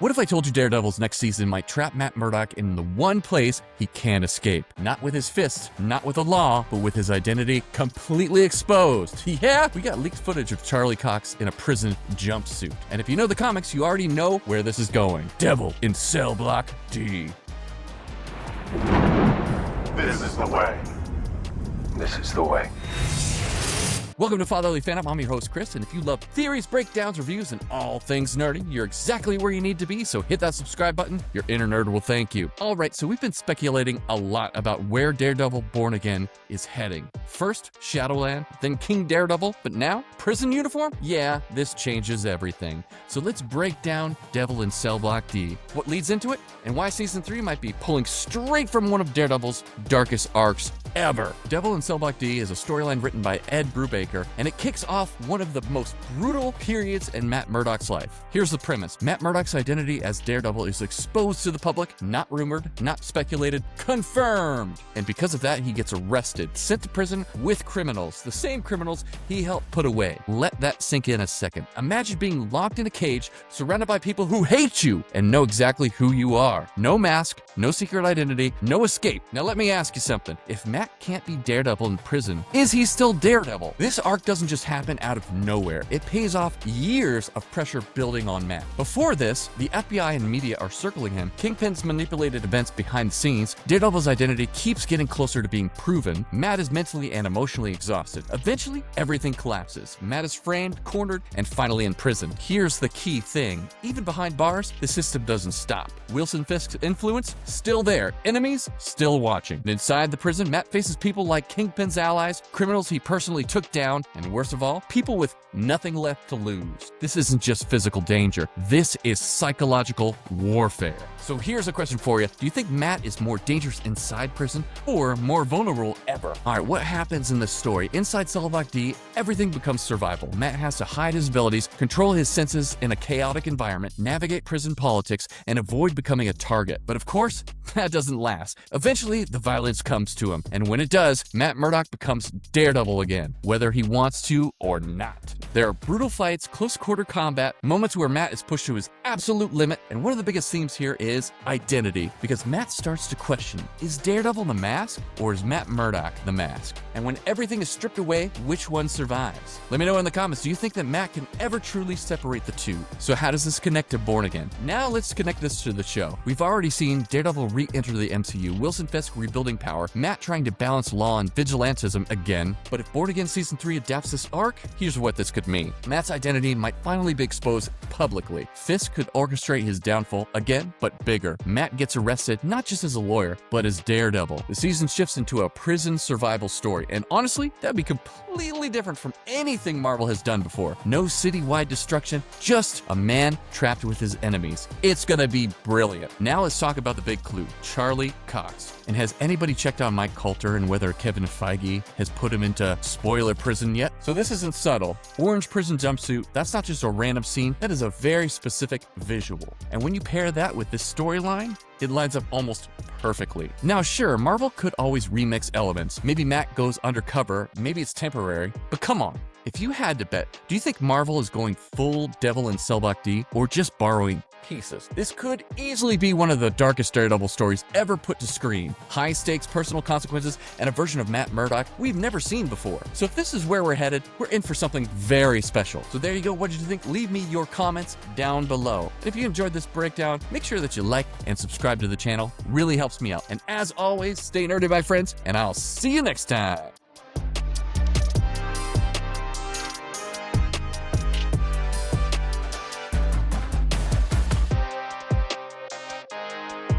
What if I told you Daredevil's next season might trap Matt Murdock in the one place he can't escape? Not with his fists, not with the law, but with his identity completely exposed. Yeah, we got leaked footage of Charlie Cox in a prison jumpsuit. And if you know the comics, you already know where this is going. Devil in Cell Block D. This is the way. This is the way. Welcome to Fatherly Fandom. I'm your host, Chris, and if you love theories, breakdowns, reviews, and all things nerdy, you're exactly where you need to be, so hit that subscribe button. Your inner nerd will thank you. All right, so we've been speculating a lot about where Daredevil Born Again is heading. First, Shadowland, then King Daredevil, but now, prison uniform? Yeah, this changes everything. So let's break down Devil in Cell Block D, what leads into it, and why Season 3 might be pulling straight from one of Daredevil's darkest arcs ever. Devil in Cell Block D is a storyline written by Ed Brubaker, and it kicks off one of the most brutal periods in Matt Murdock's life. Here's the premise. Matt Murdock's identity as Daredevil is exposed to the public, not rumored, not speculated, confirmed. And because of that, he gets arrested, sent to prison with criminals, the same criminals he helped put away. Let that sink in a second. Imagine being locked in a cage, surrounded by people who hate you and know exactly who you are. No mask, no secret identity, no escape. Now let me ask you something. If Matt can't be Daredevil in prison, is he still Daredevil? This arc doesn't just happen out of nowhere. It pays off years of pressure building on Matt. Before this, the FBI and media are circling him. Kingpin's manipulated events behind the scenes. Daredevil's identity keeps getting closer to being proven. Matt is mentally and emotionally exhausted. Eventually, everything collapses. Matt is framed, cornered, and finally in prison. Here's the key thing. Even behind bars, the system doesn't stop. Wilson Fisk's influence, still there. Enemies, still watching. And inside the prison, Matt faces people like Kingpin's allies, criminals he personally took down, and worst of all, people with nothing left to lose. This isn't just physical danger. This is psychological warfare. So here's a question for you. Do you think Matt is more dangerous inside prison or more vulnerable ever? All right, what happens in this story? Inside Cell Block D, everything becomes survival. Matt has to hide his abilities, control his senses in a chaotic environment, navigate prison politics, and avoid becoming a target. But of course, that doesn't last. Eventually, the violence comes to him. And when it does, Matt Murdock becomes Daredevil again, whether he wants to or not. There are brutal fights, close quarter combat, moments where Matt is pushed to his absolute limit, and one of the biggest themes here is identity, because Matt starts to question, is Daredevil the mask, or is Matt Murdock the mask? And when everything is stripped away, which one survives? Let me know in the comments, do you think that Matt can ever truly separate the two? So how does this connect to Born Again? Now let's connect this to the show. We've already seen Daredevil re-enter the MCU, Wilson Fisk rebuilding power, Matt trying to balance law and vigilantism again, but if Born Again Season 3 adapts this arc, here's what this could mean. Matt's identity might finally be exposed publicly. Fisk could orchestrate his downfall again, but bigger. Matt gets arrested not just as a lawyer, but as Daredevil. The season shifts into a prison survival story, and honestly, that'd be completely different from anything Marvel has done before. No citywide destruction, just a man trapped with his enemies. It's gonna be brilliant. Now let's talk about the big clue, Charlie Cox. And has anybody checked on Mike Coulter and whether Kevin Feige has put him into spoiler prison yet? So this isn't subtle. Orange prison jumpsuit, that's not just a random scene, that is a very specific visual. And when you pair that with this storyline, it lines up almost perfectly. Now sure, Marvel could always remix elements. Maybe Matt goes undercover, maybe it's temporary, but come on. If you had to bet, do you think Marvel is going full Devil in Cell Block D or just borrowing pieces? This could easily be one of the darkest Daredevil stories ever put to screen. High stakes, personal consequences, and a version of Matt Murdock we've never seen before. So if this is where we're headed, we're in for something very special. So there you go. What did you think? Leave me your comments down below. And if you enjoyed this breakdown, make sure that you like and subscribe to the channel. Really helps me out. And as always, stay nerdy, my friends, and I'll see you next time.